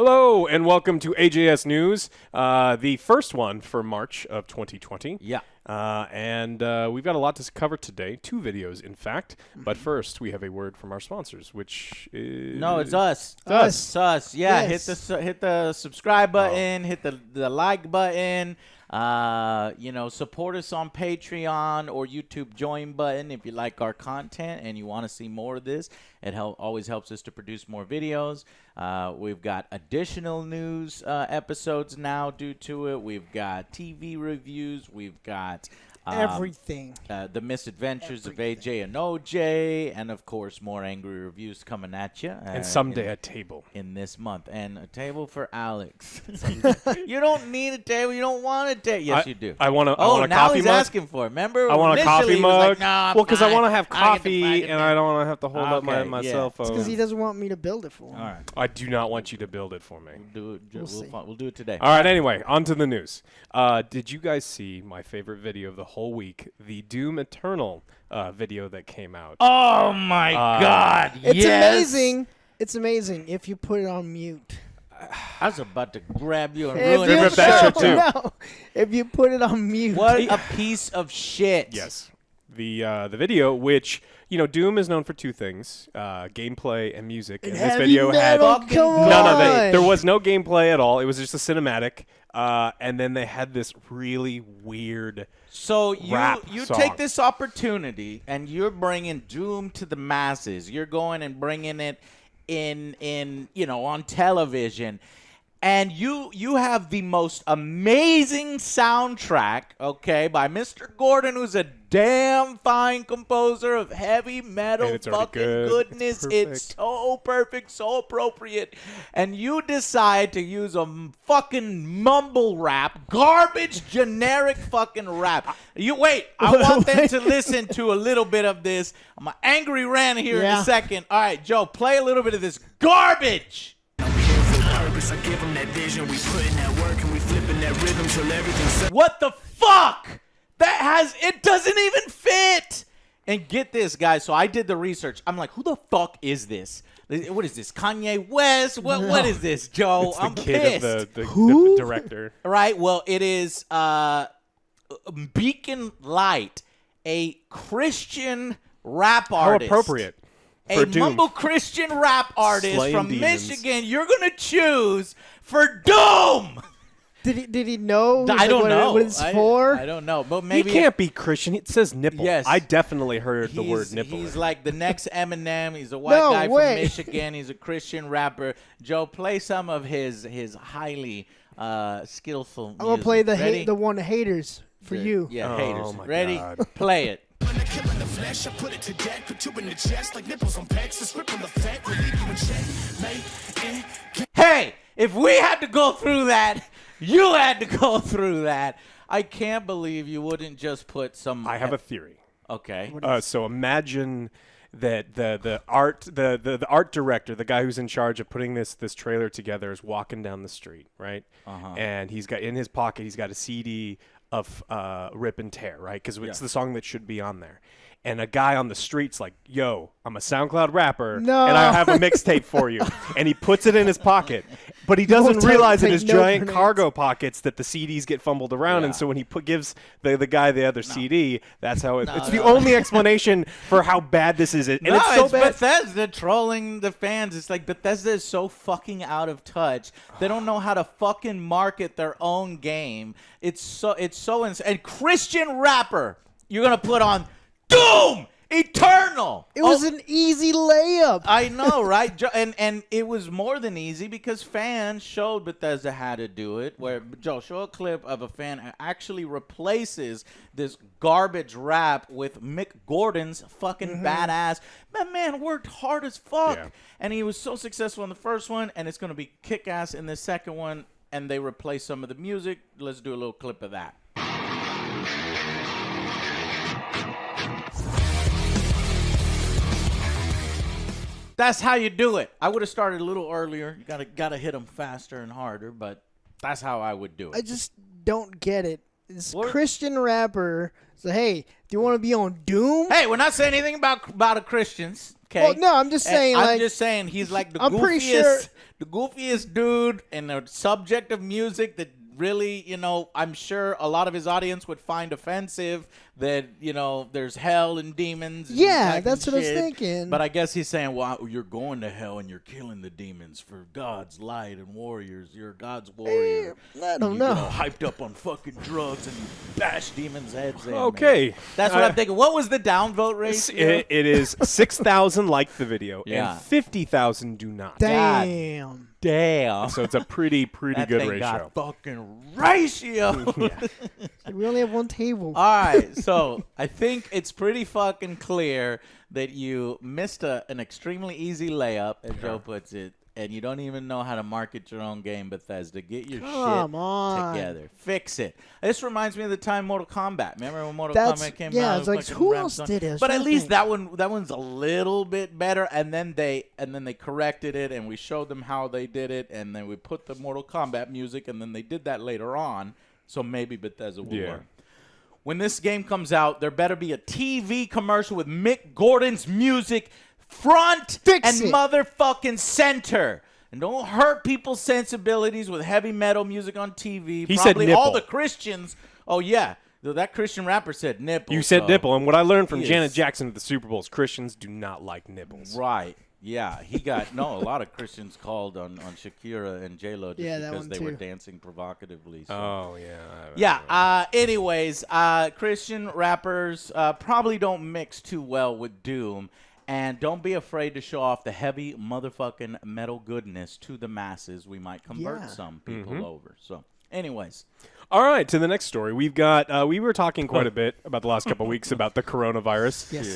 Hello and welcome to AJS News, the first one for March of 2020. Yeah. And we've got a lot to cover today, 2 videos in fact. But first, we have a word from our sponsors, which is... No, it's us. Us. Us. Yeah, Yes. hit the subscribe button, hit the like button. Support us on Patreon or YouTube join button if you like our content and you want to see more of this. It always helps us to produce more videos. We've got additional news episodes now due to it. We've got TV reviews. We've got Everything. The misadventures of AJ and OJ, and of course more angry reviews coming at you. And someday a table. In this month, and a table for Alex. You don't need a table. You don't want a table. Yes, you do. I want a Oh, coffee now he's mug. asking for it. Remember? I want a Initially coffee he was mug. like, no, I'm well, because I fine. want to have I get the coffee, fucking and I don't want to have to hold up my Okay, yeah. cell phone. Because he doesn't want me to build it for him. All right. I do not want you to build it for me. We'll see. we'll do it today. All right, anyway, on to the news. Did you guys see my favorite video of the whole week, the Doom Eternal video that came out? Oh, my God. It's yes. amazing. It's amazing if you put it on mute. I was about to grab you and If ruin you- Rip that shit too. No, if you put it on mute. What a piece of shit. Yes. The video, which, Doom is known for 2 things, gameplay and music. And this Heavy video had metal, fucking come none of it. on. There was no gameplay at all. It was just a cinematic. And then they had this really weird... So you rap song. take this opportunity and you're bringing Doom to the masses. You're going and bringing it in on television, and you have the most amazing soundtrack, okay, by Mr. Gordon, who's a damn fine composer of heavy metal And it's already fucking good. goodness. It's It's so perfect, so appropriate, and you decide to use a fucking mumble rap, garbage, generic fucking rap. You wait, I want them to listen to a little bit of this. I'm an angry rant here in Yeah. a second. All right, Joe, play a little bit of this garbage. I give them that vision, we put in that work and we flipping that rhythm till everything's What the fuck? It doesn't even fit. And get this, guys. So I did the research. I'm like, who the fuck is this? What is this? Kanye West? What is this, Joe? It's the I'm kid pissed. of the Who? director. Right? Well, it is Beacon Light, a Christian rap How artist. appropriate for A Doom. mumble Christian rap artist Slaying from demons. Michigan. You're going to choose for Doom. Did he know? I don't know. What it's for? I don't know. But He maybe can't be Christian. It says nipple. Yes. I definitely heard the word nipple. He's like the next Eminem. He's a white No guy way. from Michigan. He's a Christian rapper. Joe, play some of his highly skillful music. I'm gonna play Ready? the one haters for you. Yeah, Oh, haters. my Ready? God. Play it. killing the flesh. I put it to death, put you in the chest like nipples on pecs. It's ripping the fat, will leave you in check. Mate, Hey, if we had to go through that, you had to go through that. I can't believe you wouldn't just put some. I have a theory. Okay. So imagine that the art director, the guy who's in charge of putting this trailer together, is walking down the street, right? And he's got in his pocket, he's got a CD of Rip and Tear, right? Because it's the song that should be on there. And a guy on the street's like, yo, I'm a SoundCloud rapper, No. and I have a mixtape for you. And he puts it in his pocket. But he doesn't We'll realize in take his no giant grenades. cargo pockets that the CDs get fumbled around. Yeah. And so when he gives the guy the other CD, that's how it, it's the no. only explanation for how bad this is. And No, it's so bad. Bethesda trolling the fans. It's like Bethesda is so fucking out of touch. They don't know how to fucking market their own game. It's so insane. And Christian rapper, you're gonna put on Doom Eternal. It was an easy layup. I know, right? And it was more than easy because fans showed Bethesda how to do it. Where Joe, show a clip of a fan who actually replaces this garbage rap with Mick Gordon's fucking badass. That man worked hard as fuck, Yeah. and he was so successful in the first one, and it's gonna be kick ass in the second one. And they replace some of the music. Let's do a little clip of that. That's how you do it. I would have started a little earlier. You gotta hit them faster and harder, but that's how I would do I it. just don't get it. this What? Christian rapper said, "Hey, do you want to be on Doom?" Hey, we're not saying anything about the Christians. Okay. Well, no, I'm just saying, I'm like, just saying he's like the I'm pretty sure- goofiest dude and the subject of music that really, I'm sure a lot of his audience would find offensive that, there's hell and demons. And Yeah, that that's and what I was shit. thinking. But I guess he's saying, well, you're going to hell and you're killing the demons for God's light and warriors. You're God's warrior. I don't You know. hyped up on fucking drugs and you bash demons' heads in. Okay. Man. That's what I'm thinking. What was the downvote rate? It is 6,000 like the video, Yeah. and 50,000 do not. Damn. Damn. So it's a pretty That good thing ratio. got fucking ratio. We only have one table. All right, so I think it's pretty fucking clear that you missed an extremely easy layup, as Joe puts it, and you don't even know how to market your own game, Bethesda. Get your Come shit on. together. Fix it. This reminds me of the time Mortal Kombat. Remember when Mortal That's- Kombat came yeah, out? it's like, fucking who rap else song? did it? I was But trying at to least think. that one's a little bit better, and then they corrected it, and we showed them how they did it, and then we put the Mortal Kombat music, and then they did that later on, so maybe Bethesda will learn. When this game comes out, there better be a TV commercial with Mick Gordon's music front Fix and it. motherfucking center. And don't hurt people's sensibilities with heavy metal music on TV. He said Probably all nipple. the Christians. Oh, yeah. That Christian rapper said nipple. You said so- nipple, and what I learned from he Janet is- Jackson at the Super Bowl is Christians do not like nipples. Right. Yeah, he got a lot of Christians called on Shakira and J-Lo just Yeah, that because one they too. were dancing provocatively. So. Oh, yeah. Yeah. Anyways, Christian rappers probably don't mix too well with Doom, and don't be afraid to show off the heavy motherfucking metal goodness to the masses. We might convert Yeah. some people over. So, anyways, All right, to the next story. We've got, we were talking quite a bit about the last couple of weeks about the coronavirus. Yes.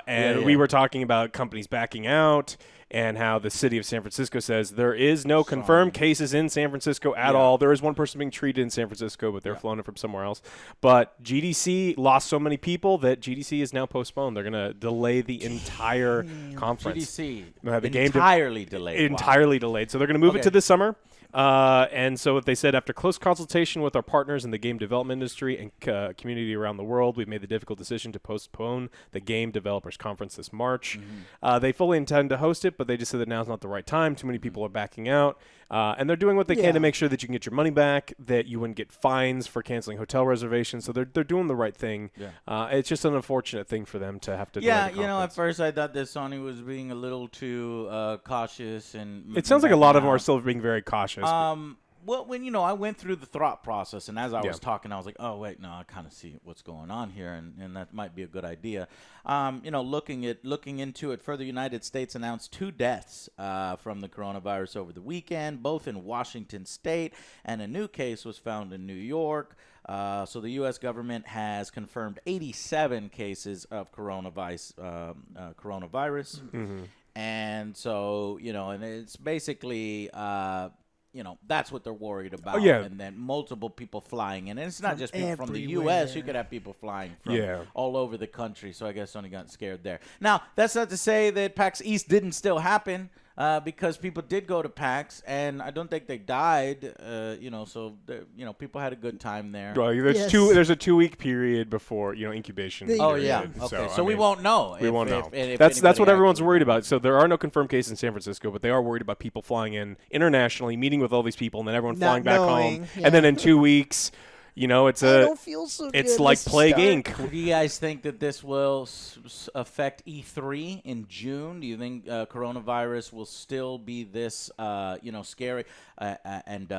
And Yeah. we were talking about companies backing out and how the city of San Francisco says there is no confirmed cases in San Francisco at all. There is one person being treated in San Francisco, but they're flown in from somewhere else. But GDC lost so many people that GDC is now postponed. They're going to delay the entire conference. GDC The game entirely delayed. Wow. Entirely delayed. So they're going to move it Okay. to this summer. And so what they said, after close consultation with our partners in the game development industry and community around the world, we've made the difficult decision to postpone the Game Developers Conference this March. They fully intend to host it, but they just said that now's not the right time. Too many people are backing out. And they're doing what they can to make sure that you can get your money back, that you wouldn't get fines for canceling hotel reservations. So they're doing the right thing. Yeah. It's just an unfortunate thing for them to have to delay Yeah, the at conference. first I thought that Sony was being a little too cautious, and It sounds like a lot of them backing are out. still being very cautious. Well, when I went through the thought process, and as I Yeah. was talking, I was like, oh wait, no, I kind of see what's going on here, and that might be a good idea. Looking into it further, the United States announced 2 deaths from the coronavirus over the weekend, both in Washington State, and a new case was found in New York. So the U.S. government has confirmed 87 cases of coronavirus. And so, and it's basically, that's what they're worried about. yeah. And then multiple people flying in. And it's not From just people from the everywhere. U.S. You could have people flying from Yeah. all over the country. So I guess Sony got scared there. Now, that's not to say that PAX East didn't still happen. Because people did go to PAX, and I don't think they died. So people had a good time there. Well, there's Yes. there's a 2-week period before incubation. Oh, Oh period. yeah. Okay. So, I we mean, won't know. We won't know. if That's what anybody everyone's actually worried died. about. So there are no confirmed cases in San Francisco, but they are worried about people flying in internationally, meeting with all these people, and then everyone Not flying back knowing, home. yeah. And then in 2 weeks, it's I a don't feel so it's good. like Let's Plague start. Inc. Do you guys think that this will affect E3 in June? Do you think coronavirus will still be this, scary, and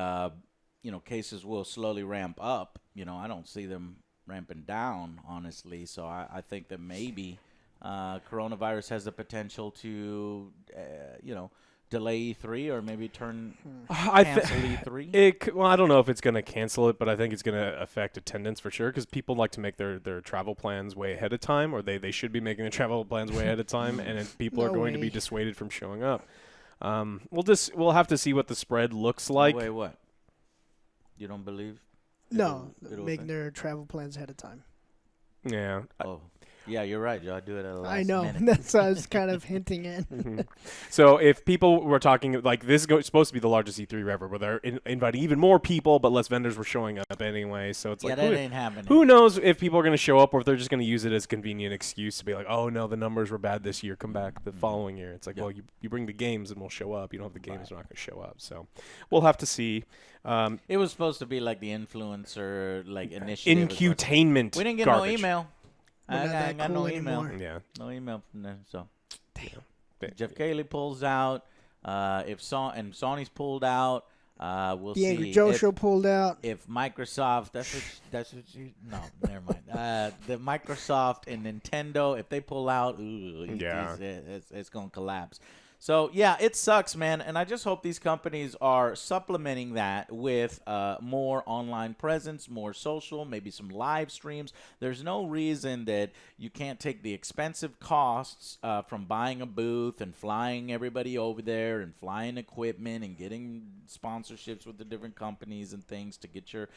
cases will slowly ramp up? I don't see them ramping down, honestly. So I think that maybe coronavirus has the potential to, delay E3 or maybe cancel E3. Well, I don't know if it's going to cancel it, but I think it's going to affect attendance for sure because people like to make their travel plans way ahead of time, or they should be making their travel plans way ahead of time, and then people are No going to be way. dissuaded from showing up. We'll have to see what the spread looks like. Wait, what? You don't believe? No, It'll making affect- their travel plans ahead of time. Yeah. Oh. Yeah, you're right, Joe. I do it at the last I know. minute. That's what I was kind of hinting at. So if people were talking like this is supposed to be the largest E3 ever, where they're inviting even more people, but less vendors were showing up anyway. So it's like that ain't happening. Who knows if people are going to show up or if they're just going to use it as a convenient excuse to be like, oh no, the numbers were bad this year. Come back the following year. It's like, well, you bring the games and we'll show up. You don't have the games, we're not going to show up. So we'll have to see. It was supposed to be like the influencer initiative. Incutainment. We didn't get garbage. no email. We're not I that got cool no email. anymore. Yeah. No email from them. So Damn. Jeff Keighley pulls out. If Sony's pulled out, we'll The see. Angry Joe Show pulled out. If Microsoft, no, never mind. The Microsoft and Nintendo, if they pull out, it's gonna collapse. So yeah, it sucks, man. And I just hope these companies are supplementing that with more online presence, more social, maybe some live streams. There's no reason that you can't take the expensive costs from buying a booth and flying everybody over there and flying equipment and getting sponsorships with the different companies and things to get your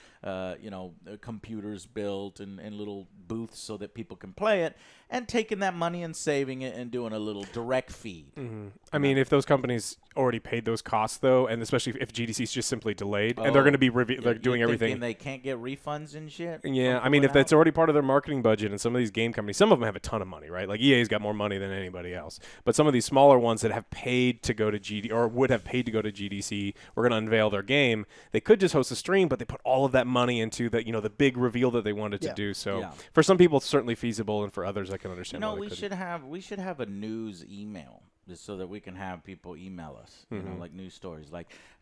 computers built and little booths so that people can play it, and taking that money and saving it and doing a little direct feed. Mm-hmm. I mean, if those companies already paid those costs, though, and especially if GDC is just simply delayed, and they're going to be doing everything, they can't get refunds and shit. Yeah, I mean, if that's already part of their marketing budget, and some of these game companies, some of them have a ton of money, right? Like EA's got more money than anybody else, but some of these smaller ones that have paid to go to GD or would have paid to go to GDC, we're going to unveil their game. They could just host a stream, but they put all of that money into the big reveal that they wanted to do. So for some people, it's certainly feasible, and for others, I can understand. We should have a news email just so that we can have people email us, like news stories,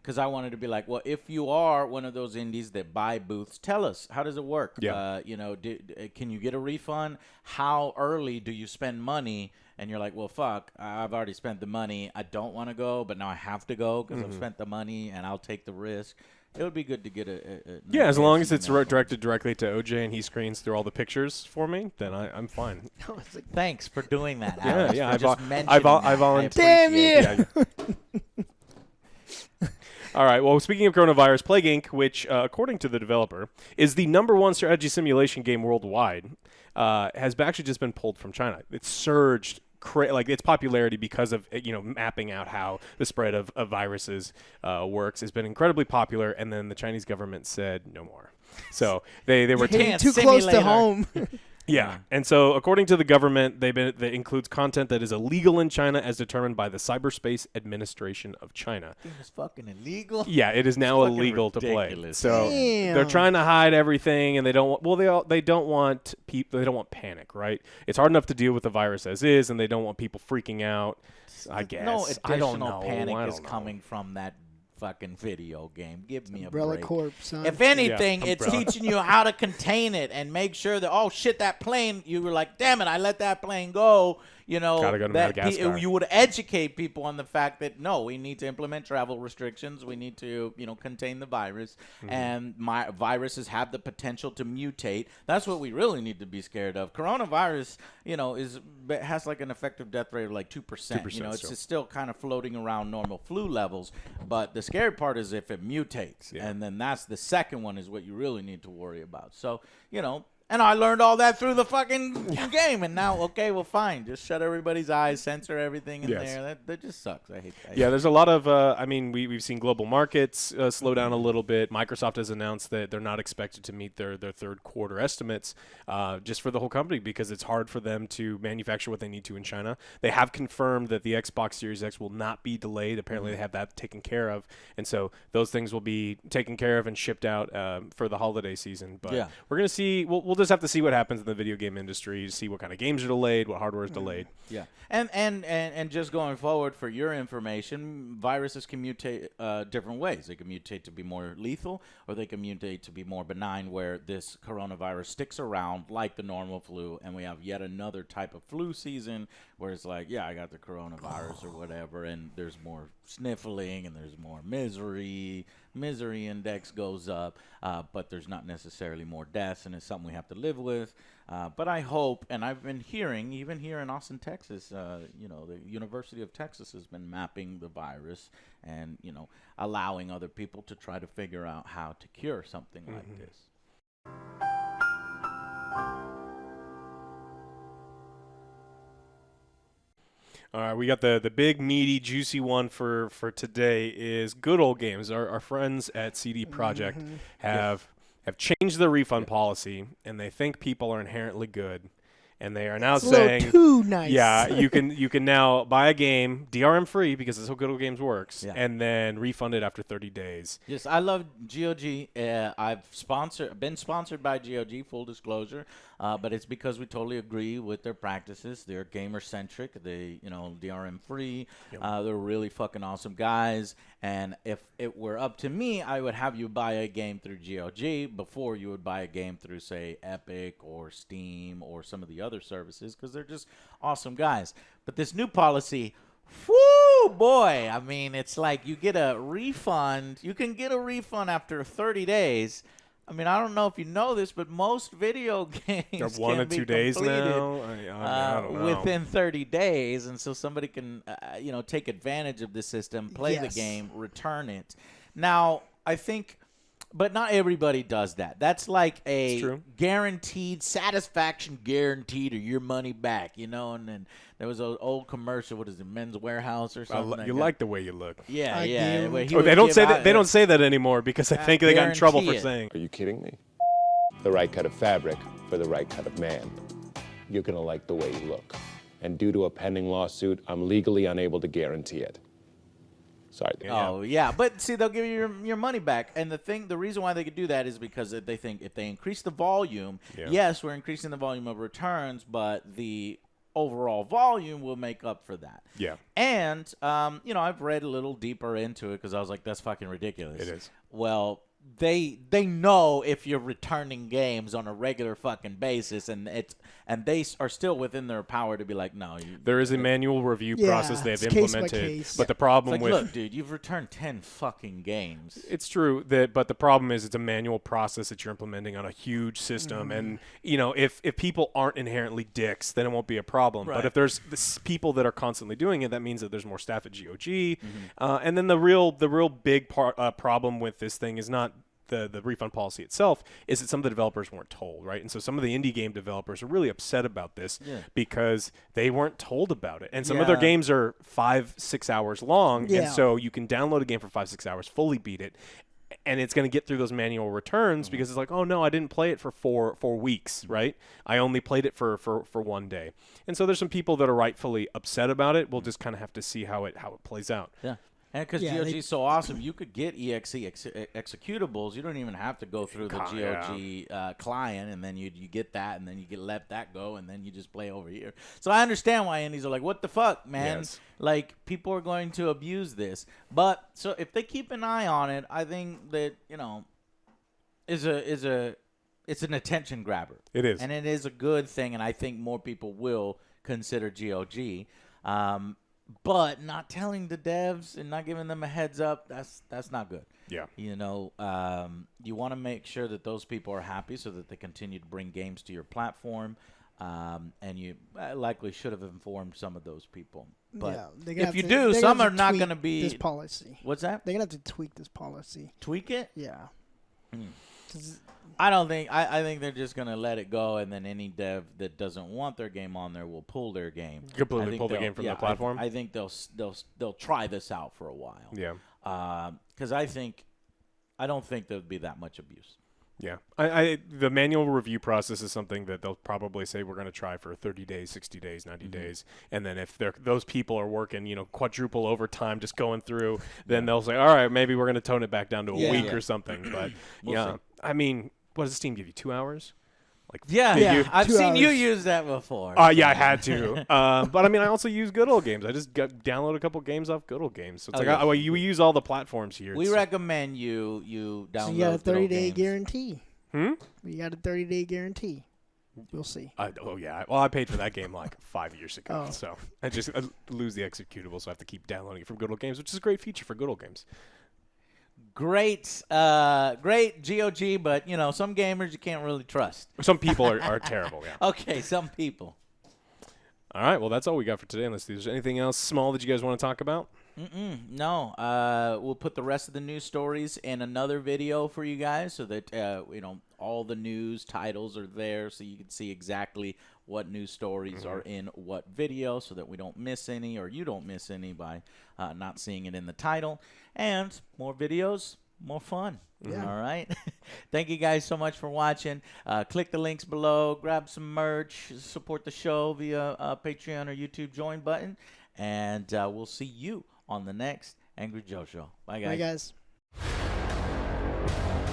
because I wanted to be like, well, if you are one of those indies that buy booths, tell us, how does it work? Yeah. Can you get a refund? How early do you spend money? And you're like, well, fuck, I've already spent the money. I don't want to go, but now I have to go because I've spent the money and I'll take the risk. It would be good to get a as long as it's directed directly to OJ and he screens through all the pictures for me, then I'm fine. Thanks for doing that, Yeah, Alex, yeah, I volunteered. Damn you! All right. Well, speaking of coronavirus, Plague Inc., which, according to the developer, is the #1 strategy simulation game worldwide, has actually just been pulled from China. It's surged its popularity because of mapping out how the spread of viruses works has been incredibly popular, and then the Chinese government said no more. So they were too close to home. Yeah, and so according to the government, that includes content that is illegal in China as determined by the Cyberspace Administration of China. It's fucking illegal. Yeah, it is now illegal to play. So they're trying to hide everything, and they don't. They don't want people. They don't want panic, right? It's hard enough to deal with the virus as is, and they don't want people freaking out. I guess. No additional I don't know. panic is coming from that fucking video game. Give me a Umbrella break. Corp, son. If anything, Yeah, it's Umbrella. teaching you how to contain it and make sure that, oh shit, that plane, you were like, damn it, I let that plane go. Gotta go to Madagascar. You would educate people on the fact that no, we need to implement travel restrictions. We need to, contain the virus, and viruses have the potential to mutate. That's what we really need to be scared of. Coronavirus, has like an effective death rate of like 2%. 2%, It's still kind of floating around normal flu levels, but the scary part is if it mutates, and then that's the second one is what you really need to worry about. So, and I learned all that through the fucking game, and now, okay, well, fine. Just shut everybody's eyes, censor everything in there. That just sucks. I hate that. Yeah, there's a lot of, we've seen global markets slow down a little bit. Microsoft has announced that they're not expected to meet their third quarter estimates just for the whole company because it's hard for them to manufacture what they need to in China. They have confirmed that the Xbox Series X will not be delayed. Apparently, they have that taken care of, and so those things will be taken care of and shipped out for the holiday season. But we're going to see, we'll just have to see what happens in the video game industry, see what kind of games are delayed, what hardware is delayed. Yeah, and just going forward for your information, viruses can mutate different ways. They can mutate to be more lethal, or they can mutate to be more benign, where this coronavirus sticks around like the normal flu, and we have yet another type of flu season where it's like, yeah, I got the coronavirus or whatever, and there's more sniffling and there's more misery. Misery index goes up, but there's not necessarily more deaths, and it's something we have to live with. But I hope, and I've been hearing, even here in Austin, Texas, the University of Texas has been mapping the virus and, allowing other people to try to figure out how to cure something like this. All right, we got the big, meaty, juicy one for today is Good Old Games. Our friends at CD Projekt have changed their refund policy, and they think people are inherently good. And they are now It's saying, a little too nice. yeah, you can now buy a game DRM free because that's how Good Old Games works, and then refund it after 30 days. Yes, I love GOG. I've been sponsored by GOG, full disclosure, but it's because we totally agree with their practices. They're gamer centric. They, DRM free. They're really fucking awesome guys. And if it were up to me, I would have you buy a game through GOG before you would buy a game through, say, Epic or Steam or some of the other services, because they're just awesome guys. But this new policy, whoo, boy, I mean, it's like you get a refund. You can get a refund after 30 days. I mean, I don't know if you know this, but most video games Are 1 can or 2 be days completed, now. I don't know. within 30 days, and so somebody can, take advantage of the system, play the Yes. game, return it. Now, I think, but not everybody does that. That's like a true. guaranteed satisfaction, guaranteed, or your money back. And then there was an old commercial. What is it, Men's Warehouse or something? You like the way you look. Yeah, I yeah. do. where he Oh, would they don't give say out- that. They don't say that anymore because I think they got in trouble for guarantee it. saying. Are you kidding me? The right cut of fabric for the right cut of man. You're gonna like the way you look. And due to a pending lawsuit, I'm legally unable to guarantee it. Sorry. Oh yeah, but see, they'll give you your money back, and the reason why they could do that is because they think if they increase the volume, yes, we're increasing the volume of returns, but the overall volume will make up for that. Yeah. And I've read a little deeper into it because I was like, that's fucking ridiculous. It is. Well, they know if you're returning games on a regular fucking basis, and they are still within their power to be like, no. There is a manual review Yeah, process they have it's case by implemented, case. but the It's problem like, with look, dude, you've returned 10 fucking games. it's true but the problem is it's a manual process that you're implementing on a huge system, and if people aren't inherently dicks, then it won't be a problem. Right. But if there's people that are constantly doing it, that means that there's more staff at GOG, and then the real big problem with this thing is not the refund policy itself, is that some of the developers weren't told, right? And so some of the indie game developers are really upset about this because they weren't told about it. And some of their games are 5-6 hours long, and so you can download a game for 5-6 hours, fully beat it, and it's going to get through those manual returns because it's like, oh no, I didn't play it for four weeks, right? I only played it for 1 day. And so there's some people that are rightfully upset about it. We'll just kind of have to see how it plays out. Yeah. And because Yeah, GOG is so awesome, you could get EXE executables. You don't even have to go through the GOG client, and then you get that, and then you let that go, and then you just play over here. So I understand why indies are like, what the fuck, man? Yes. Like, people are going to abuse this. But so if they keep an eye on it, I think that, it's an attention grabber. It is. And it is a good thing, and I think more people will consider GOG. But not telling the devs and not giving them a heads up, that's not good. Yeah. You want to make sure that those people are happy so that they continue to bring games to your platform. And you likely should have informed some of those people. But they're gonna if have you to- do, they're some gonna are have not tweak going to be. this policy. What's that? They're gonna have to tweak this policy. Tweak it? Yeah. I don't think. I think they're just going to let it go, and then any dev that doesn't want their game on there will pull their game. Completely I think pull the they'll- game from the platform? I think they'll try this out for a while. Yeah. Because I don't think there'll be that much abuse. Yeah. The manual review process is something that they'll probably say we're going to try for 30 days, 60 days, 90 days. And then if those people are working, quadruple overtime just going through, then they'll say, all right, maybe we're going to tone it back down to a week or something. But, We'll see. I mean, what does Steam give you, 2 hours? Like, Yeah, did you- I've 2 seen you hours. use that before. Yeah, I had to. But I mean, I also use Good Old Games. I just download a couple games off Good Old Games. So it's we use all the platforms here. We recommend you download. So you got a Good Old 30-day Games. guarantee. Hmm? You got a 30-day guarantee. We'll see. Yeah. Well, I paid for that game like 5 years ago, Oh. so I lose the executable, so I have to keep downloading it from Good Old Games, which is a great feature for Good Old Games. Great GOG, but some gamers you can't really trust. Some people are terrible. Yeah. Okay, some people. All right. Well, that's all we got for today. Unless there's anything else small that you guys want to talk about. No, we'll put the rest of the news stories in another video for you guys so that, all the news titles are there so you can see exactly what news stories are in what video so that we don't miss any, or you don't miss any by not seeing it in the title. And more videos, more fun. Yeah. All right. Thank you guys so much for watching. Click the links below, grab some merch, support the show via Patreon or YouTube join button, and we'll see you on the next Angry Joe Show. Bye, guys. Bye, guys.